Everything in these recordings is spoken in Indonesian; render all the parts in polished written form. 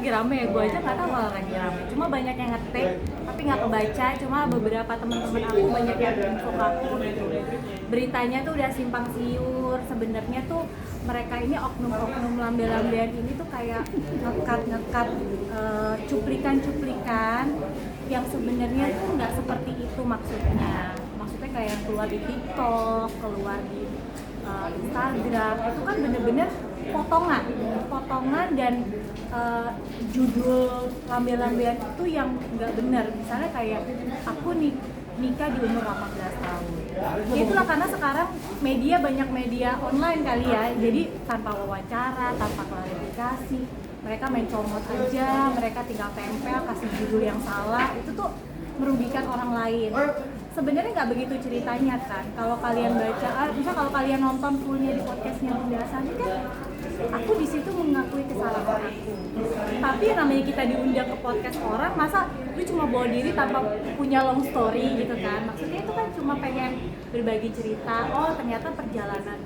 lagi rame ya, gue aja nggak tahu kalau lagi rame. Cuma banyak yang ngetik, tapi nggak kebaca. Cuma beberapa teman-teman aku banyak yang info ke aku gitu. Beritanya tuh udah simpang siur. Sebenarnya tuh mereka ini oknum-oknum lambe-lambean ini tuh kayak ngekat cuplikan-cuplikan yang sebenarnya tuh nggak seperti itu maksudnya. Maksudnya kayak yang keluar di TikTok, keluar di Instagram, itu kan bener-bener potongan dan judul lambe-lambean itu yang nggak benar. Misalnya kayak aku nikah di umur 18 tahun. Ya itulah karena sekarang banyak media online kali ya, jadi tanpa wawancara, tanpa klarifikasi, mereka main comot aja, mereka tinggal tempel kasih judul yang salah, itu tuh merugikan orang lain. Sebenarnya nggak begitu ceritanya kan. Kalau kalian baca, misal kalau kalian nonton fullnya di podcastnya Bunda Sani kan, aku di situ mengakui kesalahan aku. Tapi namanya kita diundang ke podcast orang, masa lu cuma bawa diri tanpa punya long story gitu kan? Maksudnya itu kan cuma pengen berbagi cerita. Oh ternyata perjalanan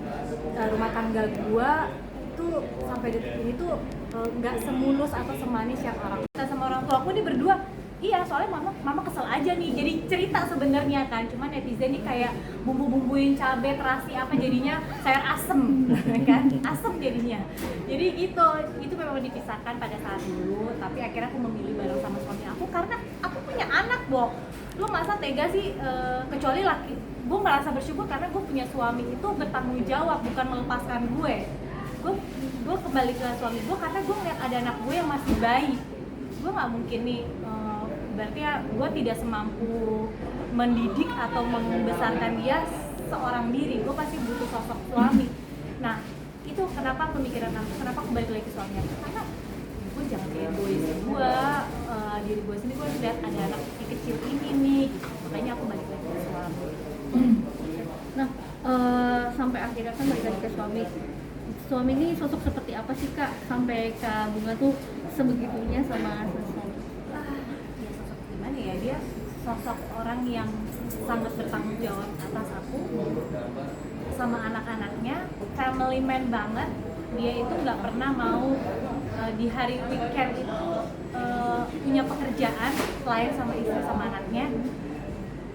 rumah tangga gua itu sampai detik ini tuh nggak semulus atau semanis yang orang. Kita sama orang tua aku nih berdua. Iya, soalnya mama kesel aja nih, jadi cerita sebenarnya kan, cuma netizen nih kayak bumbu-bumbuin cabai, terasi apa jadinya sayur asem, kan, asem jadinya. Jadi gitu, itu memang dipisahkan pada saat dulu, tapi akhirnya aku memilih bareng sama suami aku karena aku punya anak, Bo. Lu masa tega sih, kecuali laki, gue merasa bersyukur karena gue punya suami itu bertanggung jawab, bukan melepaskan gue. Gue kembali ke suami gue karena gue ngeliat ada anak gue yang masih bayi. Gue nggak mungkin nih, berarti ya gue tidak semampu mendidik atau membesarkan dia seorang diri. Gue pasti butuh sosok suami. Nah itu kenapa pemikiran aku, kenapa aku balik lagi ke suami aku, karena gue jangan kayak egois gue, diri gue sendiri, gue harus lihat ada anak kecil ini nih, makanya aku balik lagi ke suami. Nah sampai akhirnya kan balik lagi ke suami ini sosok seperti apa sih Kak, sampai Kak Bunga tuh sebegitunya sama suami? Ya sosok gimana ya, dia sosok orang yang sangat bertanggung jawab atas aku sama anak-anaknya, family man banget. Dia itu nggak pernah mau di hari weekend itu punya pekerjaan selain sama istri sama anaknya.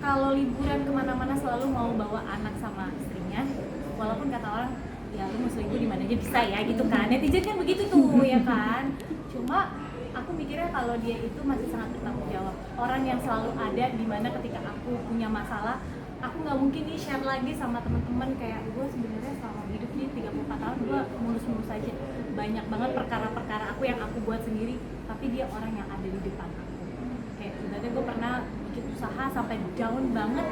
Kalau liburan kemana-mana selalu mau bawa anak sama istrinya, walaupun kata orang ya lu mau selingkuh di mana aja bisa ya gitu kan, netizen kan begitu tuh ya kan. Cuma aku mikirnya kalau dia itu masih sangat bertanggung jawab, orang yang selalu ada di mana ketika aku punya masalah. Aku nggak mungkin nih share lagi sama teman-teman kayak gue sebenarnya selama hidup nih 34 tahun gue mulus-mulus aja, banyak banget perkara-perkara aku yang aku buat sendiri, tapi dia orang yang ada di depan aku. Kayak sebenarnya gue pernah bikin usaha sampai down banget,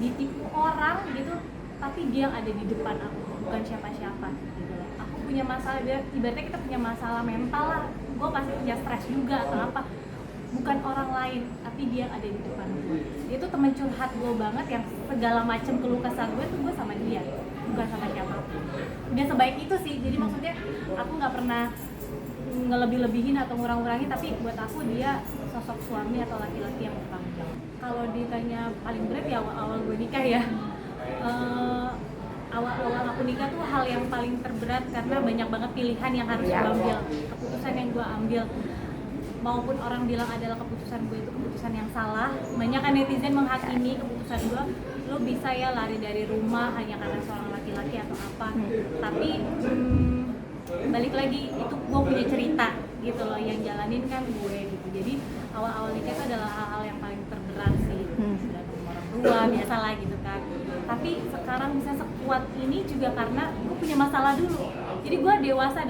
ditipu orang gitu, tapi dia ada di depan aku, bukan siapa-siapa gitu loh. Aku punya masalah, ibaratnya kita punya masalah mental lah, gue pasti punya stres juga atau apa, bukan orang lain, tapi dia ada di depan gue. Itu teman curhat gue banget, yang segala macam keluh kesah gue tuh gue sama dia, bukan sama siapapun. Udah sebaik itu sih, jadi maksudnya aku nggak pernah ngelebih-lebihin atau ngurang-ngurangin, tapi buat aku dia sosok suami atau laki-laki yang bertanggung jawab. Kalau ditanya paling berat ya awal-awal gue nikah ya. Awal-awal aku nikah tuh hal yang paling terberat karena banyak banget pilihan yang harus gue ambil, keputusan yang gue ambil, maupun orang bilang adalah keputusan gue itu keputusan yang salah. Banyak kan netizen menghakimi keputusan gue, lo bisa ya lari dari rumah hanya karena seorang laki-laki atau apa. Tapi balik lagi, itu gue punya cerita gitu loh, yang jalanin kan gue gitu. Jadi awal-awal nikah itu adalah hal-hal yang paling terberat sih, berantem orang tua biasalah gitu kan. Tapi sekarang bisa sekuat ini juga karena gue punya masalah dulu. Jadi gue dewasa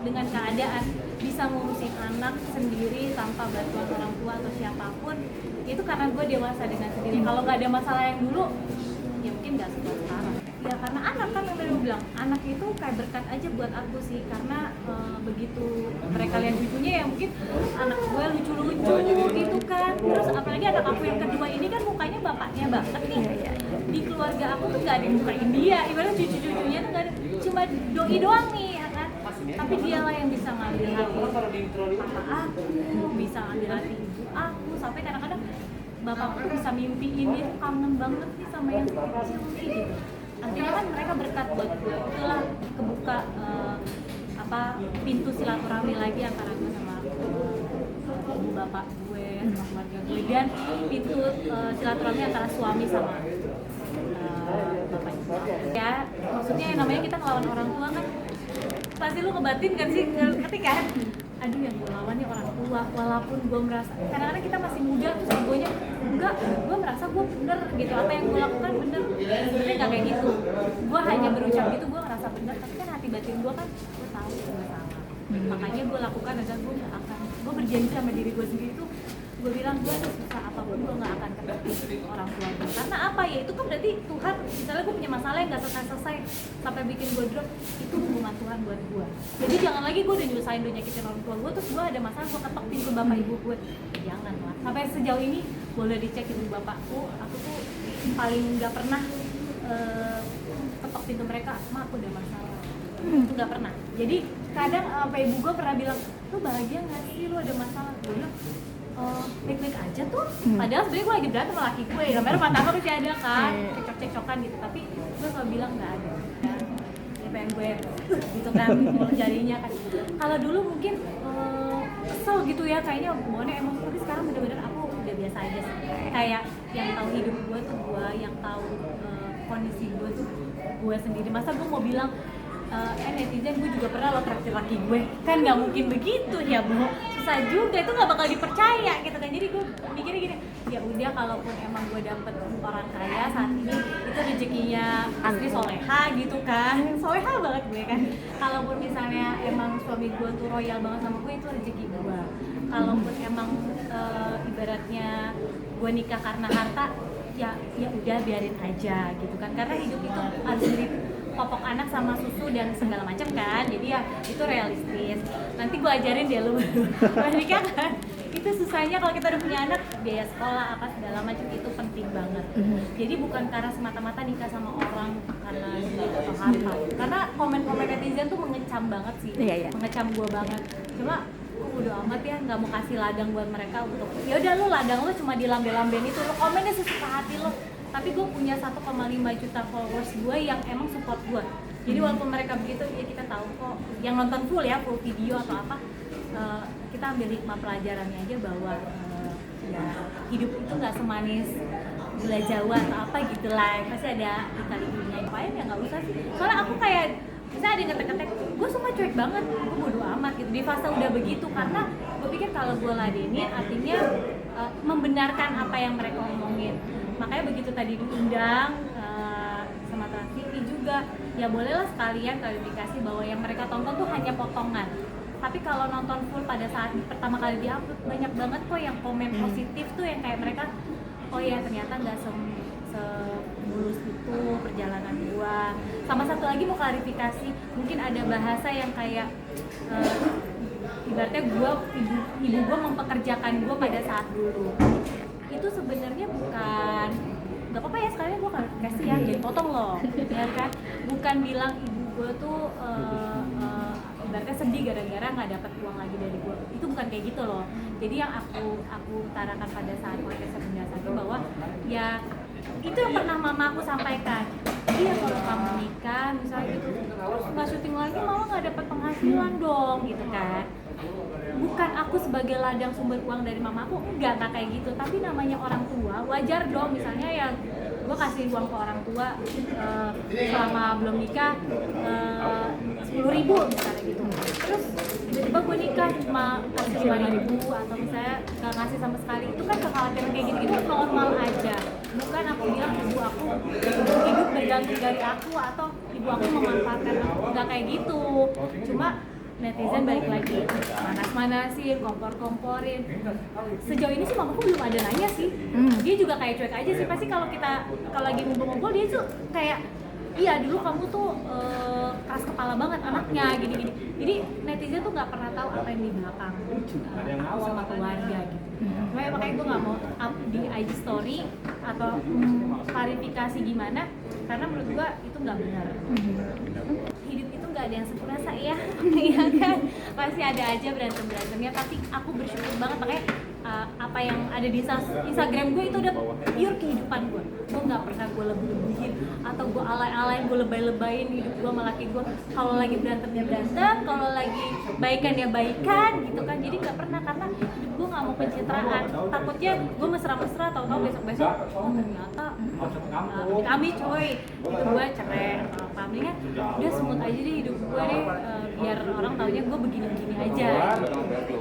dengan keadaan bisa ngurusin anak sendiri tanpa bantuan orang tua atau siapapun. Itu karena gue dewasa dengan sendiri. Kalau nggak ada masalah yang dulu, ya mungkin nggak sekuat sekarang. Ya karena anak kan, yang tadi gue bilang, anak itu kayak berkat aja buat aku sih. Karena begitu mereka lihat cucunya ya mungkin anak gue lucu-lucu gitu kan. Terus apalagi anak aku yang kedua ini kan mukanya bapaknya banget nih. Di keluarga aku tuh nggak ada yang mukain dia. Ibaratnya cucu-cucunya tuh nggak ada, cuma doi doang nih ya kan. Tapi dialah yang bisa ngambil hati papa aku, bisa ngambil hati ibu aku, sampai kadang-kadang bapakku tuh bisa mimpiin dia tuh kangen banget nih sama yang kecil nih gitu. Akhirnya kan mereka berkat buat gue, itulah kebuka pintu silaturahmi lagi antara gue sama bapak gue sama keluarga gue, dan pintu silaturahmi antara suami sama bapak ibu. Ya maksudnya yang namanya kita ngelawan orang tua kan pasti lu kebatin kan sih, ngerti kan? Aduh yang gue lawan nih orang tua, walaupun gue merasa kadang-kadang kita masih muda terus egonya enggak, gue merasa gue bener gitu, apa yang gue lakukan bener. Sebenarnya nggak kayak gitu, gue hanya berucap gitu, gue ngerasa bener, tapi kan hati batin gue kan gue tahu gue salah. Makanya gue lakukan agar gue nggak akan, gue berjanji sama diri gue sendiri tuh, gue bilang gue susah apapun gue nggak akan ketemu orang tua gue. Karena apa ya, itu kan berarti Tuhan, misalnya gue punya masalah yang nggak selesai sampai bikin gue drop, itu hubungan Tuhan buat gue. Jadi jangan lagi gue udah nyusahin, udah nyakitin orang tua gue, terus gue ada masalah gue ketok pintu bapak ibu gue, jangan lah. Sampai sejauh ini boleh dicek ibu bapakku, aku tuh paling nggak pernah ketok pintu mereka, ma aku ada masalah. Itu nggak pernah. Jadi kadang ibu gue pernah bilang, lu bahagia nggak sih, lu ada masalah? Gue bilang baik-baik aja tuh, padahal sebenarnya gue lagi berantem sama laki gue, gambar rumah tangga masih ada kan, cekcok-cekcokan gitu, tapi gue selalu bilang nggak ada kan, ya pengen gue gitu kan, mulut jarinya kan. Kalau dulu mungkin kesel gitu ya, kayaknya hubungannya emosi, tapi sekarang bener-bener aku udah biasa aja sih. Kayak yang tahu hidup gue tuh gue, yang tahu kondisi gue tuh gue sendiri. Masa gue mau bilang netizen gue juga pernah lo traktir laki gue, kan nggak mungkin begitu ya Bu, susah juga, itu nggak bakal dipercaya gitu kan. Jadi gue mikirnya gini, ya udah kalaupun emang gue dapet orang kaya saat ini, itu rezekinya istri soleha gitu kan, soleha banget gue kan. Kalaupun misalnya emang suami gue tuh royal banget sama gue, itu rezeki gue. Kalaupun emang ibaratnya gue nikah karena harta, ya udah biarin aja gitu kan, karena hidup itu harus beli popok anak sama susu dan segala macam kan, jadi ya itu realistis. Nanti gue ajarin deh lu nikah kan, itu susahnya kalau kita udah punya anak, biaya sekolah apa segala macam itu penting banget. Jadi bukan karena semata-mata nikah sama orang karena duit atau harta, karena komen-komen netizen tuh mengecam banget sih, mengecam gue banget. Cuma udah amat ya, nggak mau kasih ladang buat mereka untuk ya udah lu ladang lu cuma di lambe-lamben itu, lu komennya sesuka hati lu. Tapi gue punya 1,5 juta followers gue yang emang support gue. Jadi walaupun mereka begitu, ya kita tahu kok, yang nonton full ya, full video atau apa, kita ambil hikmah pelajarannya aja bahwa ya hidup itu nggak semanis gula Jawa atau apa gitu lah, pasti ada lika-likunya. Ngapain ya nggak usah sih, soalnya aku kayak misalnya ada ngetek-ngetek, gue suka cuek banget, gue bodo amat gitu di fase udah begitu. Karena gue pikir kalau gue ladenin artinya membenarkan apa yang mereka omongin. Makanya begitu tadi diundang sama Trans TV juga, ya bolehlah sekalian klarifikasi bahwa yang mereka tonton tuh hanya potongan. Tapi kalau nonton full pada saat pertama kali diupload, banyak banget kok yang komen positif tuh, yang kayak mereka, oh ya ternyata nggak semulus itu perjalanan gua. Sama satu lagi mau klarifikasi, mungkin ada bahasa yang kayak ibaratnya ibu gua mempekerjakan gua pada saat dulu. Itu sebenarnya bukan, nggak apa-apa ya sekalian gue kasih ya, jadi potong loh ya kan, bukan bilang ibu gue tuh ibaratnya sedih gara-gara nggak dapat uang lagi dari gue, itu bukan kayak gitu loh. Jadi yang aku utarakan pada saat podcast Bunda Satu bahwa ya itu yang pernah mama aku sampaikan, iya kalau kamu nikah misalnya gitu terus nggak syuting lagi, mama nggak dapat penghasilan dong gitu kan. Bukan aku sebagai ladang sumber uang dari mama aku, enggak kayak gitu. Tapi namanya orang tua, wajar dong misalnya ya gue kasih uang ke orang tua selama belum nikah 10.000 misalnya gitu. Terus tiba-tiba gue nikah cuma kasih 5.000 atau misalnya nggak ngasih sama sekali, itu kan kekhawatiran kayak gitu normal aja. Bukan aku bilang ibu aku hidup bergantung dari aku atau ibu aku memanfaatkan aku, nggak kayak gitu. Cuma netizen balik lagi manas-manasin, kompor-komporin. Sejauh ini sih mamaku belum ada nanya sih. Dia juga kayak cuek aja sih. Pasti kalau lagi ngumpul-ngumpul dia tuh kayak, iya dulu kamu tuh keras kepala banget anaknya gini-gini. Jadi netizen tuh nggak pernah tahu apa yang di belakang aku sama keluarga gitu. Makanya gue nggak mau up di IG story atau klarifikasi gimana, karena menurut gue itu nggak benar. Hidup itu nggak ada yang sempurna ya, iya kan, pasti ada aja berantem-berantemnya. Tapi aku bersyukur banget, makanya apa yang ada di Instagram gue itu udah pure kehidupan gue. Gue nggak pernah gue lebih-lebihin atau gue alay-alay, gue lebay-lebayin hidup gue sama laki gue. Kalau lagi berantem ya berantem, kalau lagi baikan ya baikan gitu kan. Jadi nggak pernah, karena hidup gue nggak mau pencitraan. Takutnya gue mesra-mesra, tahu-tahu besok-besok ternyata kami coy itu gue cerai atau apa. Mendingan udah smooth aja deh hidup gue deh, biar orang taunya gue begini-begini aja.